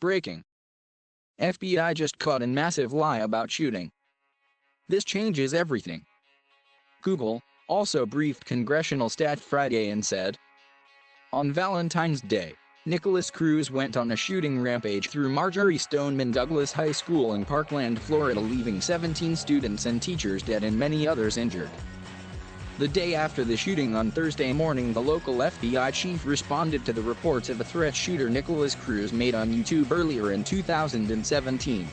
Breaking. FBI just caught a massive lie about shooting. This changes everything. Google also briefed congressional staff Friday and said, on Valentine's Day, Nikolas Cruz went on a shooting rampage through Marjory Stoneman Douglas High School in Parkland, Florida, leaving 17 students and teachers dead and many others injured. The day after the shooting on Thursday morning, the local FBI chief responded to the reports of a threat shooter Nikolas Cruz made on YouTube earlier in 2017.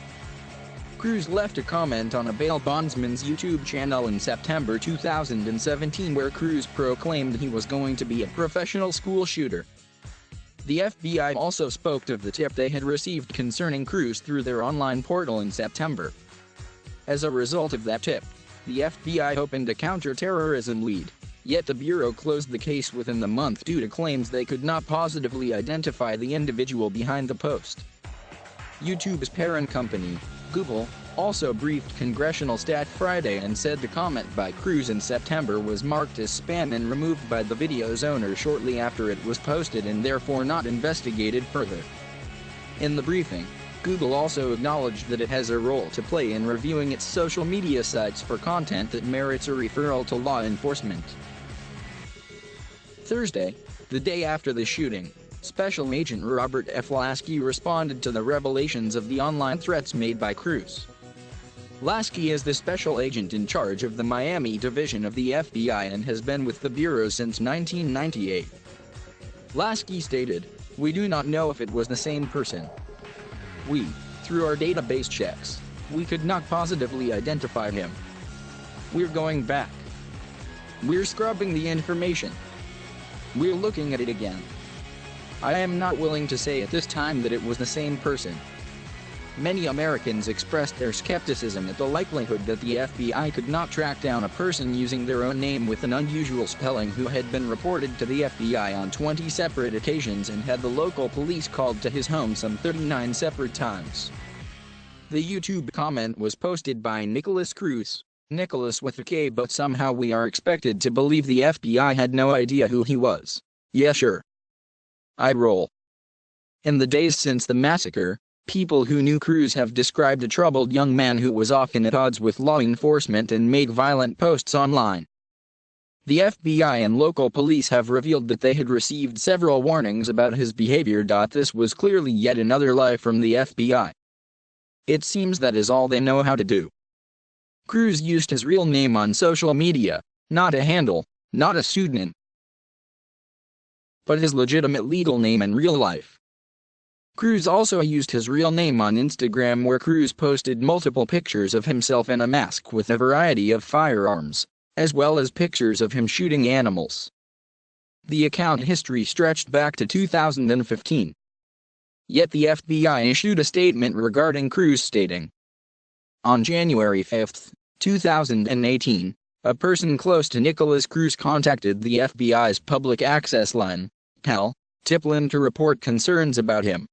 Cruz left a comment on a bail bondsman's YouTube channel in September 2017 where Cruz proclaimed he was going to be a professional school shooter. The FBI also spoke of the tip they had received concerning Cruz through their online portal in September. As a result of that tip, the FBI opened a counterterrorism lead, yet the Bureau closed the case within the month due to claims they could not positively identify the individual behind the post. YouTube's parent company, Google, also briefed congressional staff Friday and said the comment by Cruz in September was marked as spam and removed by the video's owner shortly after it was posted and therefore not investigated further. In the briefing, Google also acknowledged that it has a role to play in reviewing its social media sites for content that merits a referral to law enforcement. Thursday, the day after the shooting, Special Agent Robert F. Lasky responded to the revelations of the online threats made by Cruz. Lasky is the special agent in charge of the Miami division of the FBI and has been with the Bureau since 1998. Lasky stated, "We do not know if it was the same person. Through our database checks, we could not positively identify him. We're going back. We're scrubbing the information. We're looking at it again. I am not willing to say at this time that it was the same person." Many Americans expressed their skepticism at the likelihood that the FBI could not track down a person using their own name with an unusual spelling who had been reported to the FBI on 20 separate occasions and had the local police called to his home some 39 separate times. The YouTube comment was posted by Nikolas Cruz, Nicholas with a K, but somehow we are expected to believe the FBI had no idea who he was. Yeah, sure. Eye roll. In the days since the massacre, people who knew Cruz have described a troubled young man who was often at odds with law enforcement and made violent posts online. The FBI and local police have revealed that they had received several warnings about his behavior. This was clearly yet another lie from the FBI. It seems that is all they know how to do. Cruz used his real name on social media, not a handle, not a pseudonym, but his legitimate legal name in real life. Cruz also used his real name on Instagram, where Cruz posted multiple pictures of himself in a mask with a variety of firearms, as well as pictures of him shooting animals. The account history stretched back to 2015. Yet the FBI issued a statement regarding Cruz stating, on January 5, 2018, a person close to Nikolas Cruz contacted the FBI's public access line, tip-line, to report concerns about him.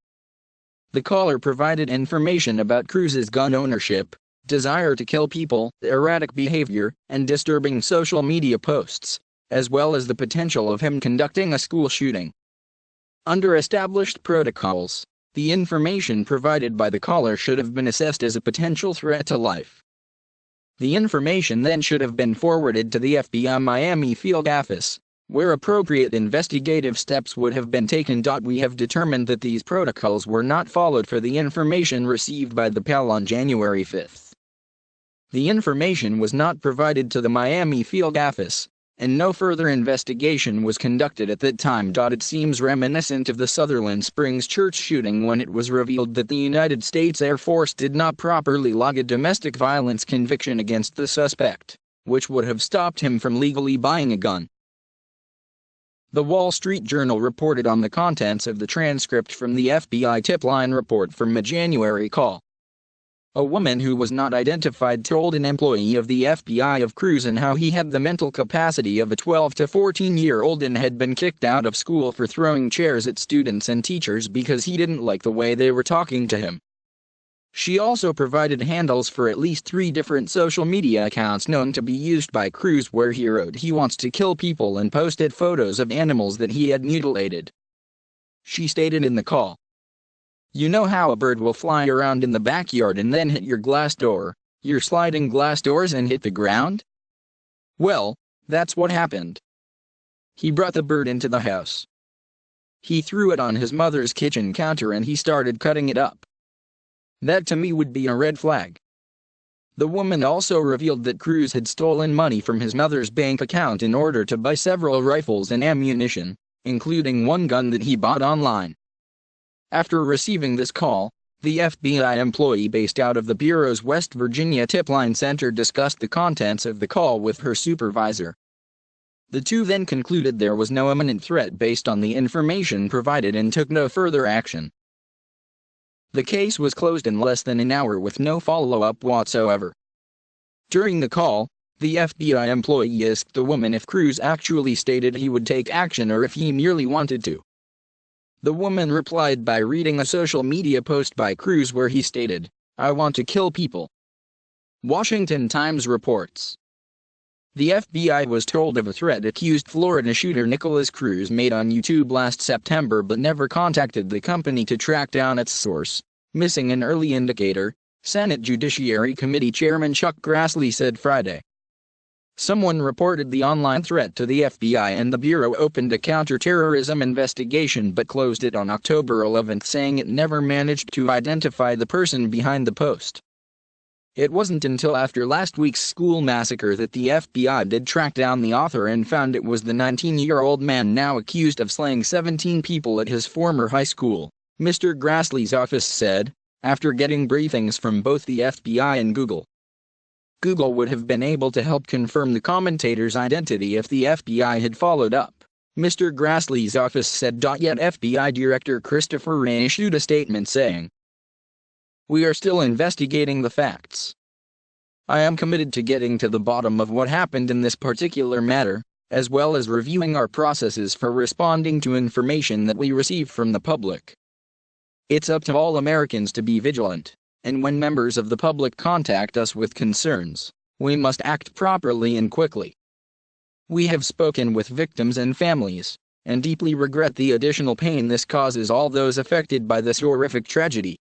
The caller provided information about Cruz's gun ownership, desire to kill people, erratic behavior, and disturbing social media posts, as well as the potential of him conducting a school shooting. Under established protocols, the information provided by the caller should have been assessed as a potential threat to life. The information then should have been forwarded to the FBI Miami field office, where appropriate investigative steps would have been taken. We have determined that these protocols were not followed for the information received by the PAL on January 5. The information was not provided to the Miami field office, and no further investigation was conducted at that time. It seems reminiscent of the Sutherland Springs church shooting when it was revealed that the United States Air Force did not properly log a domestic violence conviction against the suspect, which would have stopped him from legally buying a gun. The Wall Street Journal reported on the contents of the transcript from the FBI tip-line report from a January call. A woman who was not identified told an employee of the FBI of Cruz and how he had the mental capacity of a 12 to 14-year-old and had been kicked out of school for throwing chairs at students and teachers because he didn't like the way they were talking to him. She also provided handles for at least 3 different social media accounts known to be used by Cruz where he wrote he wants to kill people and posted photos of animals that he had mutilated. She stated in the call, You know how a bird will fly around in the backyard and then hit your glass door, your sliding glass doors, and hit the ground? Well, that's what happened. He brought the bird into the house. He threw it on his mother's kitchen counter and he started cutting it up. That to me would be a red flag. The woman also revealed that Cruz had stolen money from his mother's bank account in order to buy several rifles and ammunition, including one gun that he bought online. After receiving this call, the FBI employee based out of the Bureau's West Virginia tip line center discussed the contents of the call with her supervisor. The two then concluded there was no imminent threat based on the information provided and took no further action. The case was closed in less than an hour with no follow-up whatsoever. During the call, the FBI employee asked the woman if Cruz actually stated he would take action or if he merely wanted to. The woman replied by reading a social media post by Cruz where he stated, "I want to kill people." Washington Times reports. The FBI was told of a threat accused Florida shooter Nikolas Cruz made on YouTube last September but never contacted the company to track down its source, missing an early indicator, Senate Judiciary Committee Chairman Chuck Grassley said Friday. Someone reported the online threat to the FBI and the Bureau opened a counterterrorism investigation but closed it on October 11, saying it never managed to identify the person behind the post. It wasn't until after last week's school massacre that the FBI did track down the author and found it was the 19-year-old man now accused of slaying 17 people at his former high school, Mr. Grassley's office said, after getting briefings from both the FBI and Google. Google would have been able to help confirm the commentator's identity if the FBI had followed up, Mr. Grassley's office said. Yet FBI Director Christopher Wray issued a statement saying, "We are still investigating the facts. I am committed to getting to the bottom of what happened in this particular matter, as well as reviewing our processes for responding to information that we receive from the public. It's up to all Americans to be vigilant, and when members of the public contact us with concerns, we must act properly and quickly. We have spoken with victims and families, and deeply regret the additional pain this causes all those affected by this horrific tragedy.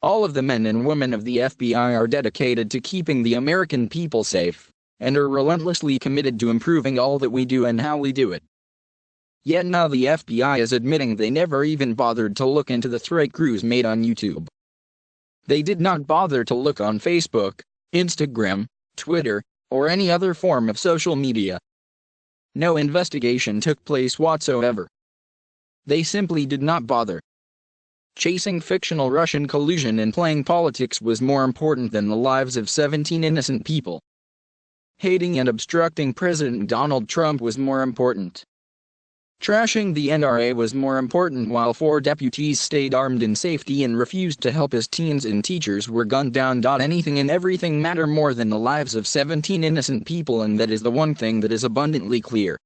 All of the men and women of the FBI are dedicated to keeping the American people safe, and are relentlessly committed to improving all that we do and how we do it." Yet now the FBI is admitting they never even bothered to look into the threat Cruz made on YouTube. They did not bother to look on Facebook, Instagram, Twitter, or any other form of social media. No investigation took place whatsoever. They simply did not bother. Chasing fictional Russian collusion and playing politics was more important than the lives of 17 innocent people. Hating and obstructing President Donald Trump was more important. Trashing the NRA was more important while 4 deputies stayed armed in safety and refused to help as teens and teachers were gunned down. Anything and everything matter more than the lives of 17 innocent people, and that is the one thing that is abundantly clear.